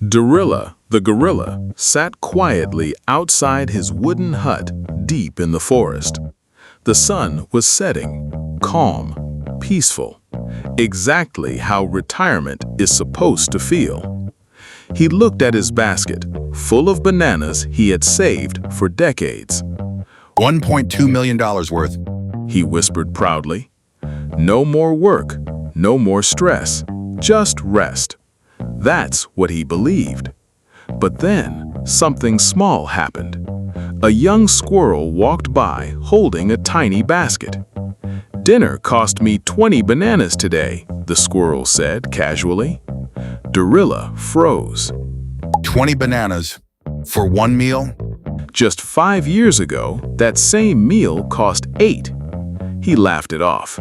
Dorilla the gorilla sat quietly outside his wooden hut deep in the forest. The sun was setting, calm, peaceful, exactly how retirement is supposed to feel. He looked at his basket, full of bananas he had saved for decades. $1.2 million worth. He whispered proudly. No more work, no more stress, just rest. That's what he believed. But then something small happened. A young squirrel walked by holding a tiny basket. "Dinner cost me 20 bananas today," the squirrel said casually. Dorilla froze. 20 bananas for one meal? Just 5 years ago, that same meal cost 8. He laughed it off.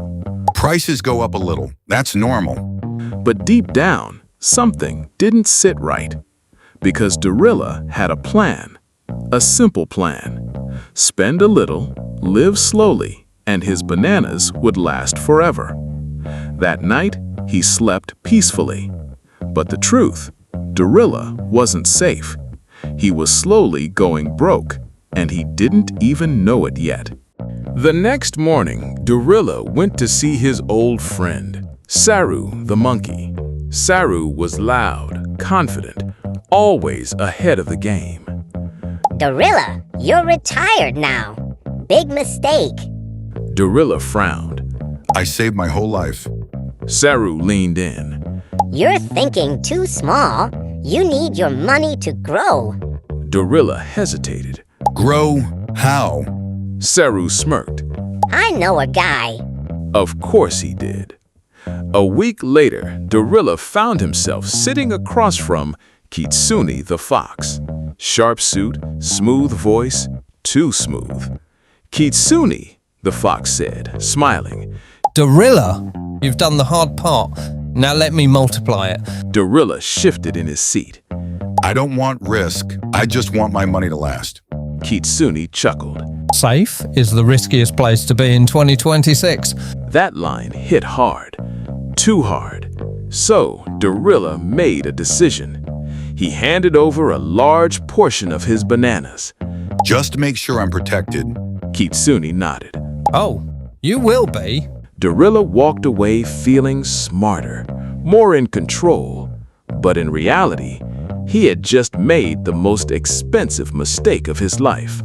Prices go up a little. That's normal. But deep down, something didn't sit right. Because Dorilla had a plan. A simple plan. Spend a little, live slowly, and his bananas would last forever. That night, he slept peacefully. But the truth, Dorilla wasn't safe. He was slowly going broke, and he didn't even know it yet. The next morning, Dorilla went to see his old friend, Saru the monkey. Saru was loud, confident, always ahead of the game. Dorilla, you're retired now. Big mistake. Dorilla frowned. I saved my whole life. Saru leaned in. You're thinking too small. You need your money to grow. Dorilla hesitated. Grow how? Saru smirked. I know a guy. Of course he did. A week later, Dorilla found himself sitting across from Kitsune the fox. Sharp suit, smooth voice, too smooth. "Kitsune," the fox said, smiling. Dorilla, you've done the hard part. Now let me multiply it. Dorilla shifted in his seat. I don't want risk. I just want my money to last. Kitsune chuckled. Safe is the riskiest place to be in 2026. That line hit hard. Too hard. So, Dorilla made a decision. He handed over a large portion of his bananas. Just make sure I'm protected. Kitsune nodded. Oh, you will be. Dorilla walked away feeling smarter, more in control. But in reality, he had just made the most expensive mistake of his life.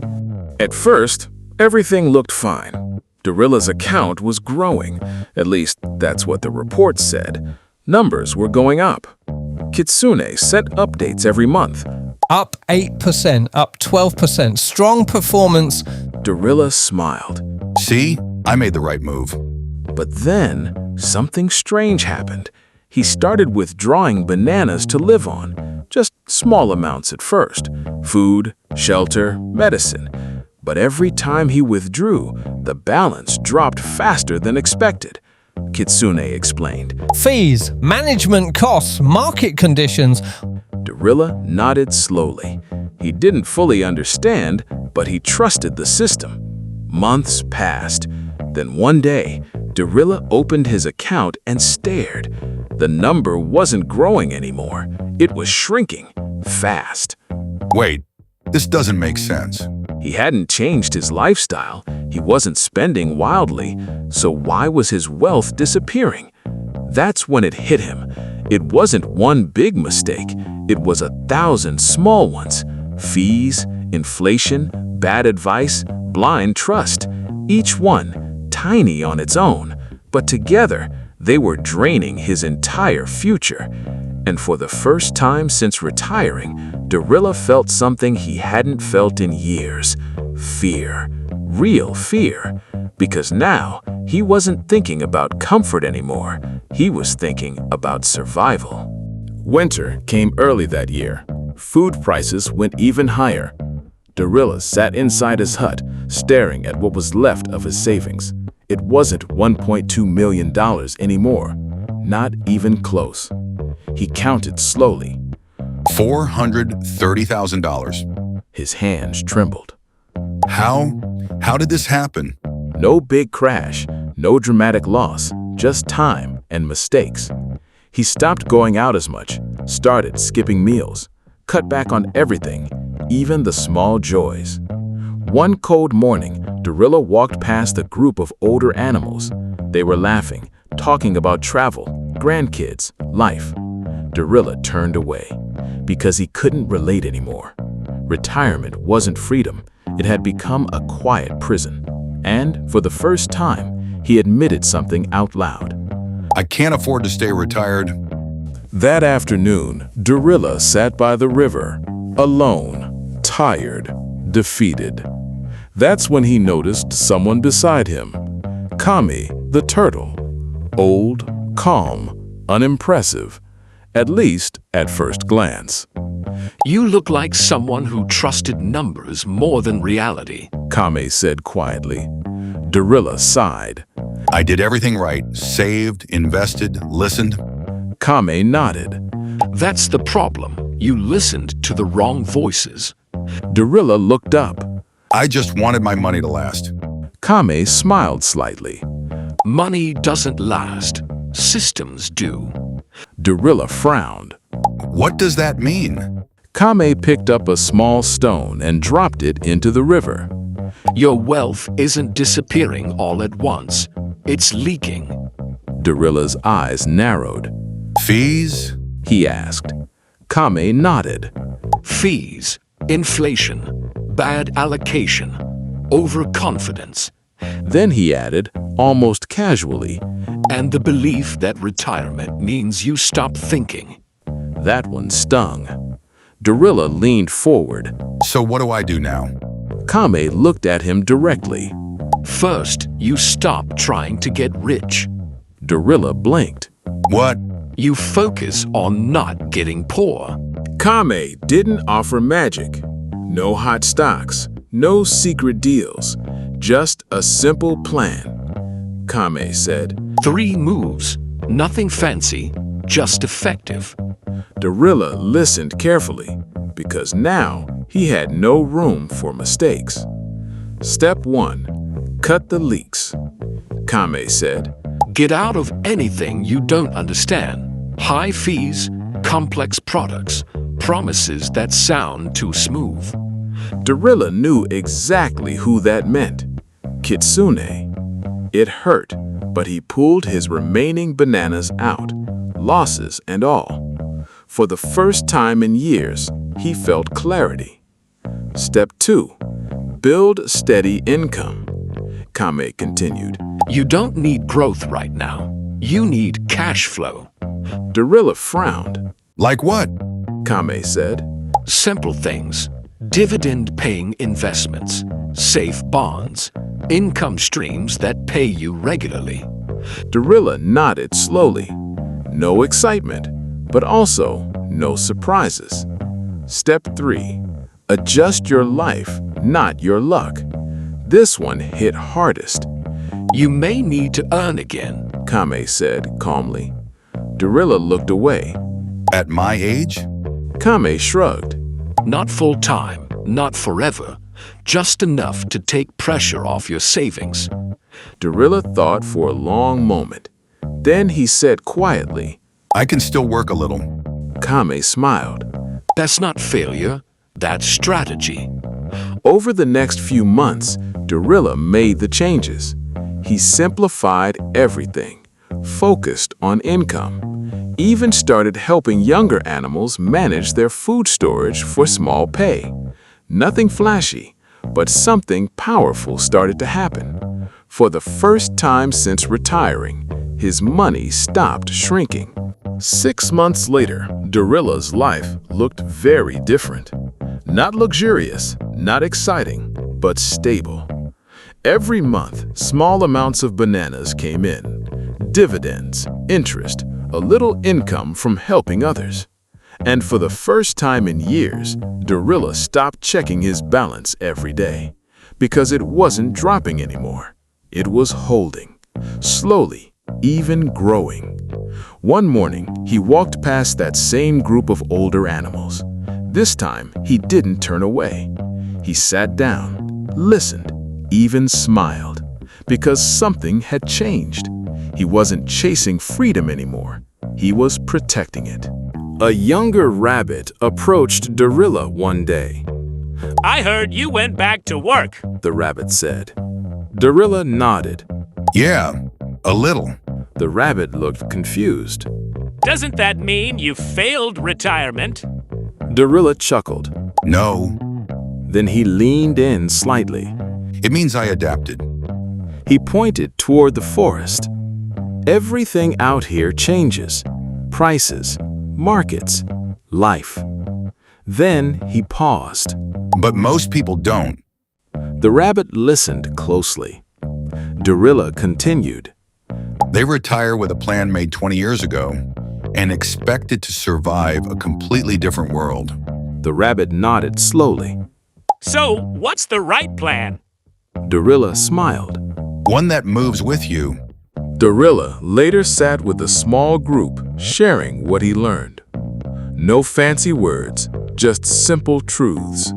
At first, everything looked fine. Dorilla's account was growing. At least, that's what the report said. Numbers were going up. Kitsune sent updates every month. Up 8%, up 12%. Strong performance. Dorilla smiled. See? I made the right move. But then, something strange happened. He started withdrawing bananas to live on. Just small amounts at first. Food, shelter, medicine. But every time he withdrew, the balance dropped faster than expected. Kitsune explained. Fees, management costs, market conditions. Dorilla nodded slowly. He didn't fully understand, but he trusted the system. Months passed. Then one day, Dorilla opened his account and stared. The number wasn't growing anymore. It was shrinking, fast. Wait, this doesn't make sense. He hadn't changed his lifestyle. He wasn't spending wildly. So why was his wealth disappearing? That's when it hit him. It wasn't one big mistake. It was 1,000 small ones. Fees, inflation, bad advice, blind trust. Each one tiny on its own. But together, they were draining his entire future. And for the first time since retiring, Dorilla felt something he hadn't felt in years. Fear. Real fear. Because now, he wasn't thinking about comfort anymore. He was thinking about survival. Winter came early that year. Food prices went even higher. Dorilla sat inside his hut, staring at what was left of his savings. It wasn't $1.2 million anymore. Not even close. He counted slowly. $430,000. His hands trembled. How did this happen? No big crash, no dramatic loss, just time and mistakes. He stopped going out as much, started skipping meals, cut back on everything, even the small joys. One cold morning, Dorilla walked past a group of older animals. They were laughing, talking about travel, grandkids, life. Dorilla turned away because he couldn't relate anymore. Retirement wasn't freedom. It had become a quiet prison. And for the first time, he admitted something out loud. I can't afford to stay retired. That afternoon, Dorilla sat by the river, alone, tired, defeated. That's when he noticed someone beside him. Kami, the turtle. Old, calm, unimpressive, at least at first glance. You look like someone who trusted numbers more than reality. Kami said quietly. Dorilla sighed. I did everything right. Saved, invested, listened. Kami nodded. That's the problem. You listened to the wrong voices. Dorilla looked up. I just wanted my money to last. Kami smiled slightly. Money doesn't last. Systems do. Dorilla frowned. What does that mean? Kami picked up a small stone and dropped it into the river. Your wealth isn't disappearing all at once. It's leaking. Dorilla's eyes narrowed. Fees? He asked. Kami nodded. Fees, inflation, bad allocation, overconfidence. Then he added, almost casually, And the belief that retirement means you stop thinking. that one stung. Dorilla leaned forward. So what do I do now? Kami looked at him directly. First, you stop trying to get rich. Dorilla blinked. What? You focus on not getting poor. Kami didn't offer magic. No hot stocks, no secret deals, just a simple plan. Kami said. 3 moves, nothing fancy, just effective. Dorilla listened carefully because now he had no room for mistakes. Step 1. Cut the leaks. Kami said. Get out of anything you don't understand. High fees, complex products, promises that sound too smooth. Dorilla knew exactly who that meant. Kitsune. It hurt, but he pulled his remaining bananas out, losses and all. For the first time in years, he felt clarity. Step 2. Build steady income. Kami continued. You don't need growth right now. You need cash flow. Dorilla frowned. Like what? Kami said. Simple things. Dividend-paying investments, safe bonds, income streams that pay you regularly. Dorilla nodded slowly. No excitement, but also no surprises. Step 3. Adjust your life, not your luck. This one hit hardest. You may need to earn again. Kami said calmly. Dorilla looked away. At my age? Kami shrugged. Not full-time, not forever, just enough to take pressure off your savings. Dorilla thought for a long moment. Then he said quietly. I can still work a little. Kami smiled. That's not failure, that's strategy. Over the next few months, Dorilla made the changes. He simplified everything, focused on income, even started helping younger animals manage their food storage for small pay. Nothing flashy, but something powerful started to happen. For the first time since retiring, his money stopped shrinking. 6 months later, Dorilla's life looked very different. Not luxurious, not exciting, but stable. Every month, small amounts of bananas came in. Dividends, interest, a little income from helping others. And for the first time in years, Dorilla stopped checking his balance every day because it wasn't dropping anymore. It was holding, slowly, even growing. One morning, he walked past that same group of older animals. This time, he didn't turn away. He sat down, listened, even smiled, because something had changed. He wasn't chasing freedom anymore. He was protecting it. A younger rabbit approached Dorilla one day. I heard you went back to work. The rabbit said. Dorilla nodded. Yeah, a little. The rabbit looked confused. Doesn't that mean you failed retirement? Dorilla chuckled. No, Then he leaned in slightly. it means I adapted. He pointed toward the forest. Everything out here changes. Prices, markets, life. Then he paused. But most people don't. The rabbit listened closely. Dorilla continued. They retire with a plan made 20 years ago and expected to survive a completely different world. The rabbit nodded slowly. So, what's the right plan? Dorilla smiled. One that moves with you. Dorilla later sat with a small group, sharing what he learned. No fancy words, just simple truths.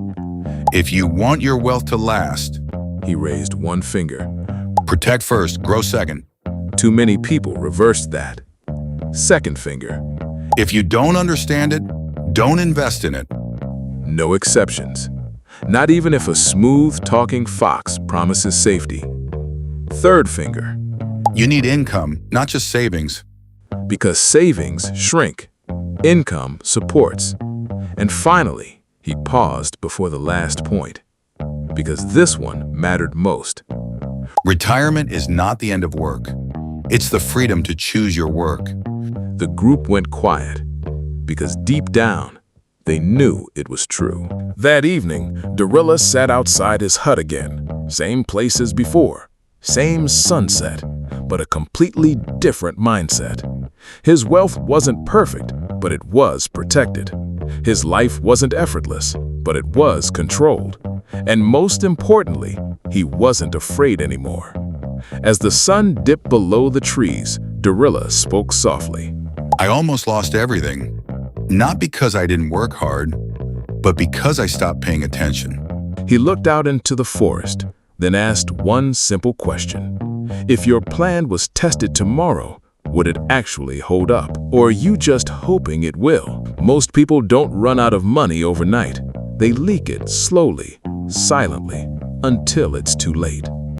If you want your wealth to last, He raised one finger. protect first, grow second. Too many people reversed that. Second finger. If you don't understand it, don't invest in it. No exceptions. Not even if a smooth-talking fox promises safety. Third finger. You need income, not just savings. Because savings shrink. Income supports. And finally, he paused before the last point. Because this one mattered most. Retirement is not the end of work. It's the freedom to choose your work. The group went quiet. Because deep down, they knew it was true. That evening, Dorilla sat outside his hut again. Same place as before. Same sunset, but a completely different mindset. His wealth wasn't perfect, but it was protected. His life wasn't effortless, but it was controlled. And most importantly, he wasn't afraid anymore. As the sun dipped below the trees, Dorilla spoke softly. I almost lost everything. Not because I didn't work hard, but because I stopped paying attention. He looked out into the forest, then asked one simple question. If your plan was tested tomorrow, would it actually hold up? Or are you just hoping it will? Most people don't run out of money overnight. They leak it slowly, silently, until it's too late.